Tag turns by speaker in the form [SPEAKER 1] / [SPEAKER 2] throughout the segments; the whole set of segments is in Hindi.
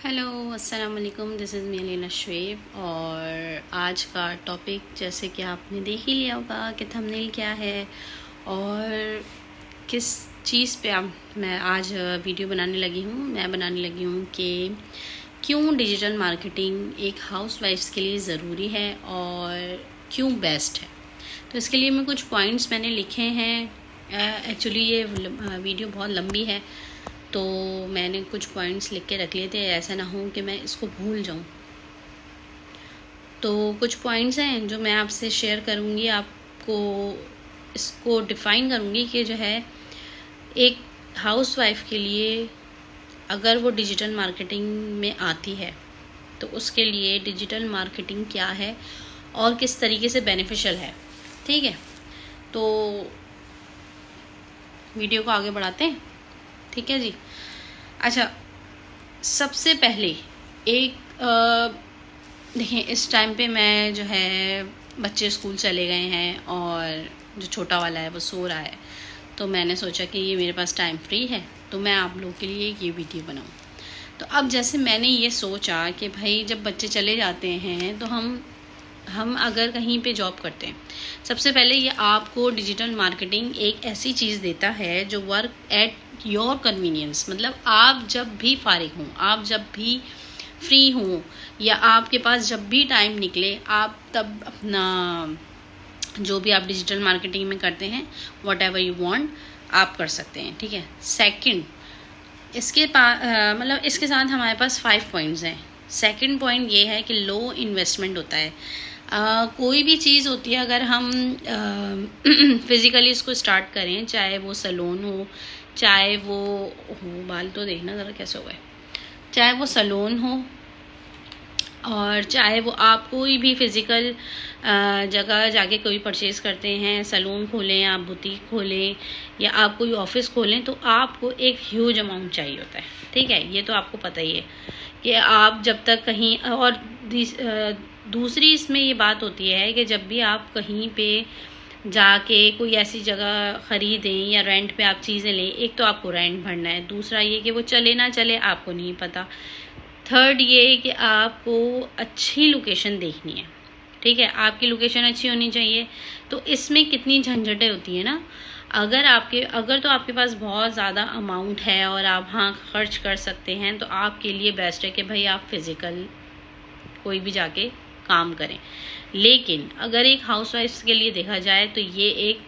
[SPEAKER 1] हेलो अस्सलाम वालेकुम, this is me Alina Shoaib. और आज का टॉपिक जैसे कि आपने देख ही लिया होगा कि थंबनेल क्या है और किस चीज़ पे मैं आज वीडियो बनाने लगी हूँ। मैं बनाने लगी हूँ कि क्यों डिजिटल मार्केटिंग एक हाउसवाइफ्स के लिए ज़रूरी है और क्यों बेस्ट है। तो इसके लिए मैं कुछ पॉइंट्स मैंने लिखे हैं। एक्चुअली ये वीडियो बहुत लंबी है तो मैंने कुछ पॉइंट्स लिख के रख लिए थे, ऐसा ना हो कि मैं इसको भूल जाऊं। तो कुछ पॉइंट्स हैं जो मैं आपसे शेयर करूंगी, आपको इसको डिफ़ाइन करूंगी कि जो है एक हाउसवाइफ के लिए अगर वो डिजिटल मार्केटिंग में आती है तो उसके लिए डिजिटल मार्केटिंग क्या है और किस तरीके से बेनिफिशियल है। ठीक है, तो वीडियो को आगे बढ़ाते हैं। ठीक है जी। अच्छा, सबसे पहले एक देखिए, इस टाइम पे मैं जो है बच्चे स्कूल चले गए हैं और जो छोटा वाला है वो सो रहा है, तो मैंने सोचा कि ये मेरे पास टाइम फ्री है तो मैं आप लोगों के लिए ये वीडियो बनाऊं। तो अब जैसे मैंने ये सोचा कि भाई जब बच्चे चले जाते हैं तो हम अगर कहीं पे जॉब करते हैं, सबसे पहले ये आपको डिजिटल मार्केटिंग एक ऐसी चीज़ देता है जो वर्क एट योर कन्वीनियंस, मतलब आप जब भी फारिग हों, आप जब भी फ्री हों या आपके पास जब भी टाइम निकले, आप तब अपना जो भी आप डिजिटल मार्केटिंग में करते हैं वॉट एवर यू वॉन्ट आप कर सकते हैं। ठीक है। सेकंड, इसके मतलब इसके साथ हमारे पास 5 पॉइंट्स हैं। सेकंड पॉइंट ये है कि लो इन्वेस्टमेंट होता है। कोई भी चीज़ होती है, अगर हम फिज़िकली इसको स्टार्ट करें, चाहे वो सैलून हो, चाहे वो हो, बाल तो देखना ज़रा कैसे हो गए, चाहे वो सैलून हो और चाहे वो आप कोई भी फिज़िकल जगह जाके कोई परचेज़ करते हैं, सैलून खोलें, आप बुटीक खोलें या आप कोई ऑफिस खोलें, तो आपको एक ह्यूज अमाउंट चाहिए होता है। ठीक है, ये तो आपको पता ही है कि आप जब तक कहीं, और दूसरी इसमें ये बात होती है कि जब भी आप कहीं पे जाके कोई ऐसी जगह ख़रीदें या रेंट पे आप चीज़ें लें, एक तो आपको रेंट भरना है, दूसरा ये कि वो चले ना चले आपको नहीं पता, थर्ड ये कि आपको अच्छी लोकेशन देखनी है। ठीक है, आपकी लोकेशन अच्छी होनी चाहिए। तो इसमें कितनी झंझटें होती है ना। अगर तो आपके पास बहुत ज़्यादा अमाउंट है और आप हाँ खर्च कर सकते हैं, तो आपके लिए बेस्ट है कि भाई आप फिज़िकल कोई भी जाके काम करें। लेकिन अगर एक हाउसवाइफ के लिए देखा जाए तो ये एक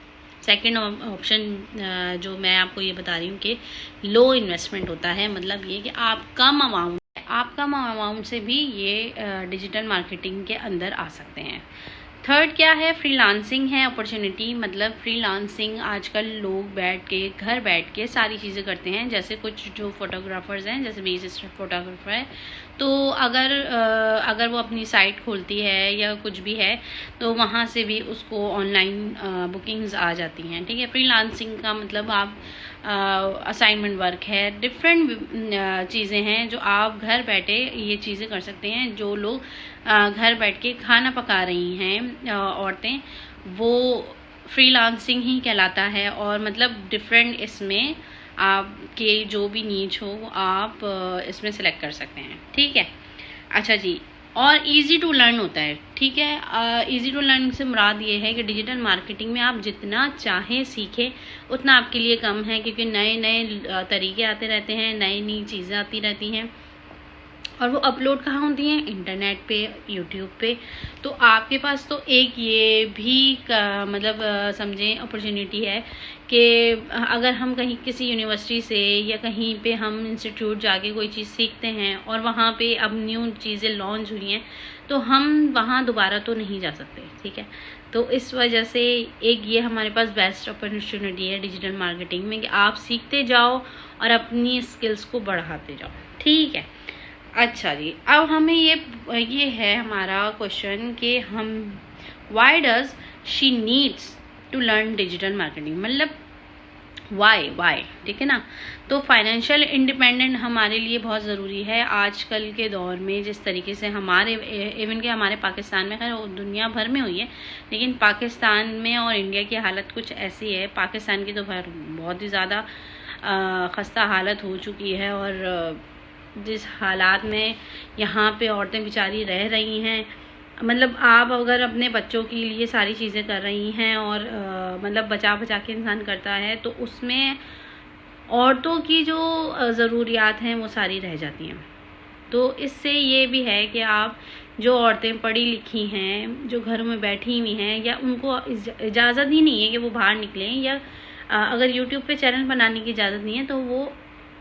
[SPEAKER 1] सेकंड ऑप्शन जो मैं आपको ये बता रही हूँ कि लो इन्वेस्टमेंट होता है, मतलब ये कि आप कम अमाउंट से भी ये डिजिटल मार्केटिंग के अंदर आ सकते हैं। थर्ड क्या है, फ्रीलांसिंग है अपॉर्चुनिटी। मतलब फ्रीलांसिंग आजकल लोग घर बैठ के सारी चीज़ें करते हैं। जैसे कुछ जो फोटोग्राफर्स हैं, जैसे मेरी सिस्टर फोटोग्राफर है, तो अगर वो अपनी साइट खोलती है या कुछ भी है तो वहाँ से भी उसको ऑनलाइन बुकिंग्स आ जाती हैं। ठीक है, फ्रीलांसिंग का मतलब आप असाइनमेंट वर्क है, डिफरेंट चीज़ें हैं जो आप घर बैठे ये चीज़ें कर सकते हैं। जो लोग घर बैठ के खाना पका रही हैं औरतें, वो फ्रीलांसिंग ही कहलाता है। और मतलब डिफरेंट इसमें आपके जो भी नीड्स हो वो आप इसमें सेलेक्ट कर सकते हैं। ठीक है। अच्छा जी, और इजी टू लर्न होता है। ठीक है, इजी टू लर्न से मुराद ये है कि डिजिटल मार्केटिंग में आप जितना चाहें सीखें उतना आपके लिए कम है, क्योंकि नए नए तरीके आते रहते हैं, नई नई चीज़ें आती रहती हैं और वो अपलोड कहाँ होती हैं, इंटरनेट पे, यूट्यूब पे। तो आपके पास तो एक ये भी मतलब समझें अपॉर्चुनिटी है कि अगर हम कहीं किसी यूनिवर्सिटी से या कहीं पे हम इंस्टीट्यूट जाके कोई चीज़ सीखते हैं और वहाँ पे अब न्यू चीज़ें लॉन्च हुई हैं, तो हम वहाँ दोबारा तो नहीं जा सकते। ठीक है, तो इस वजह से एक ये हमारे पास बेस्ट अपॉर्चुनिटी है डिजिटल मार्केटिंग में कि आप सीखते जाओ और अपनी स्किल्स को बढ़ाते जाओ। ठीक है। अच्छा जी, अब हमें ये है हमारा क्वेश्चन कि हम why does she needs to learn digital marketing, मतलब वाई। ठीक है ना। तो फाइनेंशियल इंडिपेंडेंट हमारे लिए बहुत ज़रूरी है आजकल के दौर में। जिस तरीके से हमारे इवन के हमारे पाकिस्तान में, खैर दुनिया भर में हुई है, लेकिन पाकिस्तान में और इंडिया की हालत कुछ ऐसी है। पाकिस्तान की तो खैर बहुत ही ज़्यादा खस्ता हालत हो चुकी है और जिस हालात में यहाँ पे औरतें बेचारी रह रही हैं, मतलब आप अगर अपने बच्चों के लिए सारी चीज़ें कर रही हैं और मतलब बचा बचा के इंसान करता है, तो उसमें औरतों की जो ज़रूरियात हैं वो सारी रह जाती हैं। तो इससे ये भी है कि आप जो औरतें पढ़ी लिखी हैं, जो घरों में बैठी हुई हैं, या उनको इजाज़त ही नहीं है कि वो बाहर निकलें, या अगर यूट्यूब पे चैनल बनाने की इजाज़त नहीं है, तो वो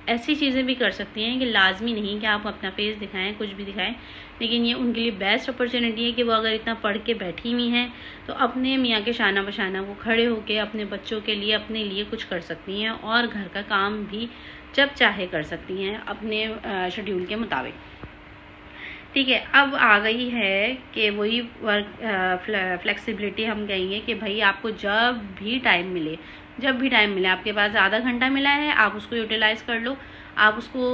[SPEAKER 1] ऐसी चीज़ें भी कर सकती हैं कि लाजमी नहीं कि आप अपना फेस दिखाएं, कुछ भी दिखाएं, लेकिन ये उनके लिए बेस्ट अपॉर्चुनिटी है कि वो अगर इतना पढ़ के बैठी हुई हैं तो अपने मियाँ के शाना बशाना वो खड़े होके अपने बच्चों के लिए, अपने लिए कुछ कर सकती हैं, और घर का काम भी जब चाहे कर सकती हैं अपने शेड्यूल के मुताबिक। ठीक है, अब आ गई है कि वही वर्क फ्लेक्सिबिलिटी हम कहेंगे कि भाई आपको जब भी टाइम मिले, आपके पास आधा घंटा मिला है, आप उसको यूटिलाइज कर लो, आप उसको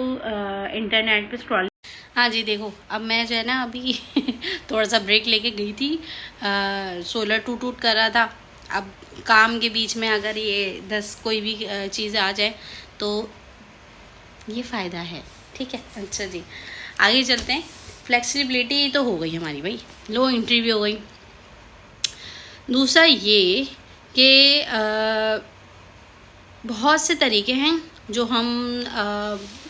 [SPEAKER 1] इंटरनेट पे स्क्रॉल। हाँ जी, देखो अब मैं जो है ना अभी थोड़ा सा ब्रेक लेके गई थी, सोलर टूट कर रहा था। अब काम के बीच में अगर ये 10 कोई भी चीज़ आ जाए तो ये फ़ायदा है। ठीक है, अच्छा जी, आगे चलते हैं। फ्लेक्सिबिलिटी तो हो गई हमारी भाई, लो एंट्री भी हो गई। दूसरा ये कि बहुत से तरीके हैं जो हम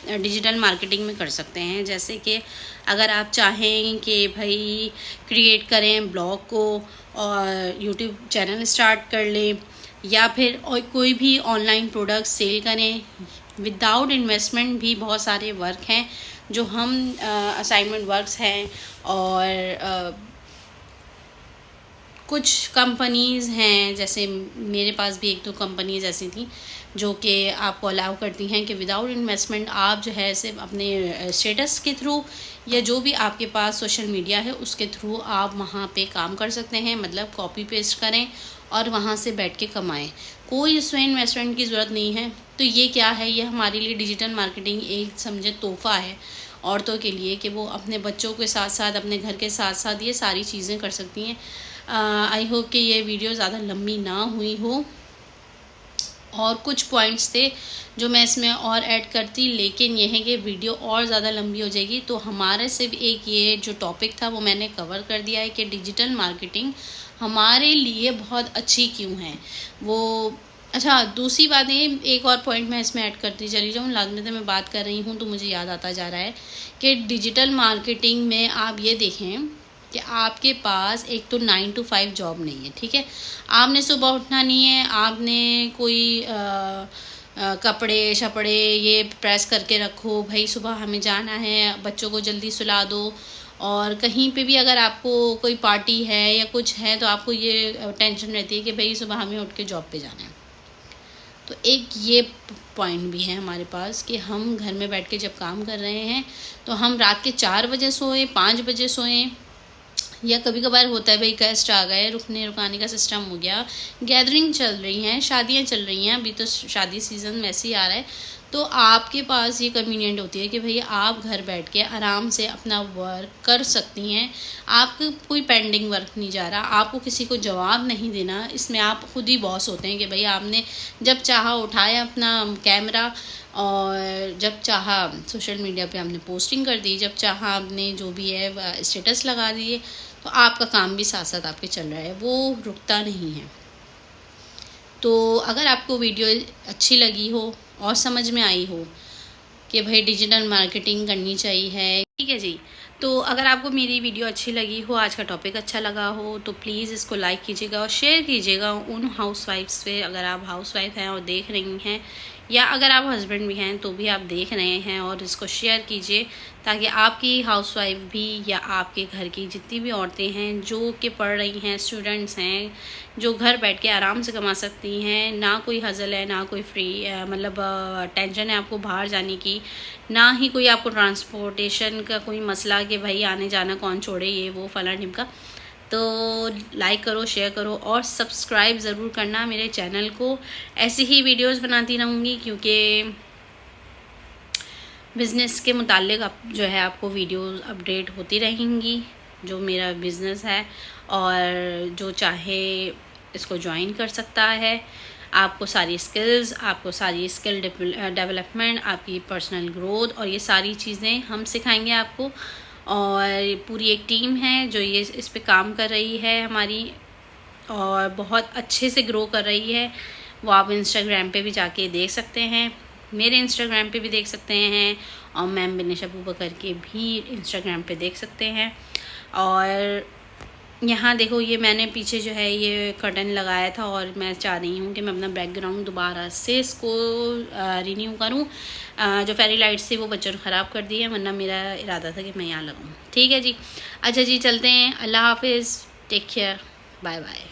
[SPEAKER 1] डिजिटल मार्केटिंग में कर सकते हैं। जैसे कि अगर आप चाहें कि भाई क्रिएट करें ब्लॉग को और यूट्यूब चैनल स्टार्ट कर लें, या फिर और कोई भी ऑनलाइन प्रोडक्ट सेल करें विदाउट इन्वेस्टमेंट, भी बहुत सारे वर्क हैं जो हम असाइनमेंट वर्क्स हैं, और कुछ कंपनीज़ हैं, जैसे मेरे पास भी एक दो कंपनीज़ ऐसी थी जो कि आपको अलाउ करती हैं कि विदाउट इन्वेस्टमेंट आप जो है सिर्फ अपने स्टेटस के थ्रू या जो भी आपके पास सोशल मीडिया है उसके थ्रू आप वहाँ पे काम कर सकते हैं, मतलब कॉपी पेस्ट करें और वहाँ से बैठ के कमाएं, कोई उसमें इन्वेस्टमेंट की ज़रूरत नहीं है। तो ये क्या है, ये हमारे लिए डिजिटल मार्केटिंग एक समझे तोहफ़ा है औरतों के लिए कि वो अपने बच्चों के साथ साथ, अपने घर के साथ साथ ये सारी चीज़ें कर सकती हैं। आई होप कि ये वीडियो ज़्यादा लंबी ना हुई हो, और कुछ पॉइंट्स थे जो मैं इसमें और ऐड करती, लेकिन यह है कि वीडियो और ज़्यादा लंबी हो जाएगी। तो हमारे सिर्फ एक ये जो टॉपिक था वो मैंने कवर कर दिया है कि डिजिटल मार्केटिंग हमारे लिए बहुत अच्छी क्यों है वो। अच्छा, दूसरी बात है, एक और पॉइंट मैं इसमें ऐड करती चली जाऊँ, लाजमत मैं बात कर रही हूँ तो मुझे याद आता जा रहा है कि डिजिटल मार्केटिंग में आप ये देखें कि आपके पास एक तो 9 to 5 जॉब नहीं है। ठीक है, आपने सुबह उठना नहीं है, आपने कोई कपड़े शपड़े ये प्रेस करके रखो, भाई सुबह हमें जाना है, बच्चों को जल्दी सुला दो, और कहीं पे भी अगर आपको कोई पार्टी है या कुछ है तो आपको ये टेंशन रहती है कि भाई सुबह हमें उठ के जॉब पे जाना है। तो एक ये पॉइंट भी है हमारे पास कि हम घर में बैठ के जब काम कर रहे हैं तो हम रात के 4 बजे सोएं, 5 बजे सोएं, या कभी कभार होता है भाई गेस्ट आ गए, रुकने रुकाने का सिस्टम हो गया, गैदरिंग चल रही हैं, शादियां चल रही हैं, अभी तो शादी सीज़न वैसे ही आ रहा है, तो आपके पास ये कन्वीनियंट होती है कि भाई आप घर बैठ के आराम से अपना वर्क कर सकती हैं। आपको कोई पेंडिंग वर्क नहीं जा रहा, आपको किसी को जवाब नहीं देना, इसमें आप खुद ही बॉस होते हैं कि भाई आपने जब चाहा उठाया अपना कैमरा और जब चाहा सोशल मीडिया पे आपने पोस्टिंग कर दी, जब चाहा आपने जो भी है स्टेटस लगा दिए, तो आपका काम भी साथ साथ आपके चल रहा है, वो रुकता नहीं है। तो अगर आपको वीडियो अच्छी लगी हो और समझ में आई हो कि भाई डिजिटल मार्केटिंग करनी चाहिए है, ठीक है जी, तो अगर आपको मेरी वीडियो अच्छी लगी हो, आज का टॉपिक अच्छा लगा हो, तो प्लीज़ इसको लाइक कीजिएगा और शेयर कीजिएगा उन हाउसवाइफ्स पे, अगर आप हाउसवाइफ हैं और देख रही हैं, या अगर आप हस्बैंड भी हैं तो भी आप देख रहे हैं, और इसको शेयर कीजिए ताकि आपकी हाउसवाइफ भी या आपके घर की जितनी भी औरतें हैं जो कि पढ़ रही हैं, स्टूडेंट्स हैं, जो घर बैठ के आराम से कमा सकती हैं, ना कोई हज़ल है, ना कोई फ्री मतलब टेंशन है आपको बाहर जाने की, ना ही कोई आपको ट्रांसपोर्टेशन का कोई मसला कि भाई आने जाना कौन छोड़े, ये वो फला ढिमका। तो लाइक करो, शेयर करो और सब्सक्राइब ज़रूर करना मेरे चैनल को। ऐसी ही वीडियोस बनाती रहूँगी क्योंकि बिज़नेस के मुताल्लिक़ जो है आपको वीडियोस अपडेट होती रहेंगी, जो मेरा बिज़नेस है, और जो चाहे इसको ज्वाइन कर सकता है। आपको सारी स्किल्स, आपको सारी स्किल डेवलपमेंट, आपकी पर्सनल ग्रोथ और ये सारी चीज़ें हम सिखाएंगे आपको। और पूरी एक टीम है जो ये इस पे काम कर रही है हमारी, और बहुत अच्छे से ग्रो कर रही है। वो आप इंस्टाग्राम पे भी जाके देख सकते हैं, मेरे इंस्टाग्राम पे भी देख सकते हैं, और मैम बिनिश अबूबकर के भी इंस्टाग्राम पे देख सकते हैं। और यहाँ देखो, ये मैंने पीछे जो है ये कर्टन लगाया था, और मैं चाह रही हूँ कि मैं अपना बैकग्राउंड दोबारा से इसको रिन्यू करूँ। जो फेरी लाइट्स थी वो बच्चों ने ख़राब कर दी है, वरना मेरा इरादा था कि मैं यहाँ लगाऊँ। ठीक है जी, अच्छा जी, चलते हैं। अल्लाह हाफिज़, टेक केयर, बाय बाय।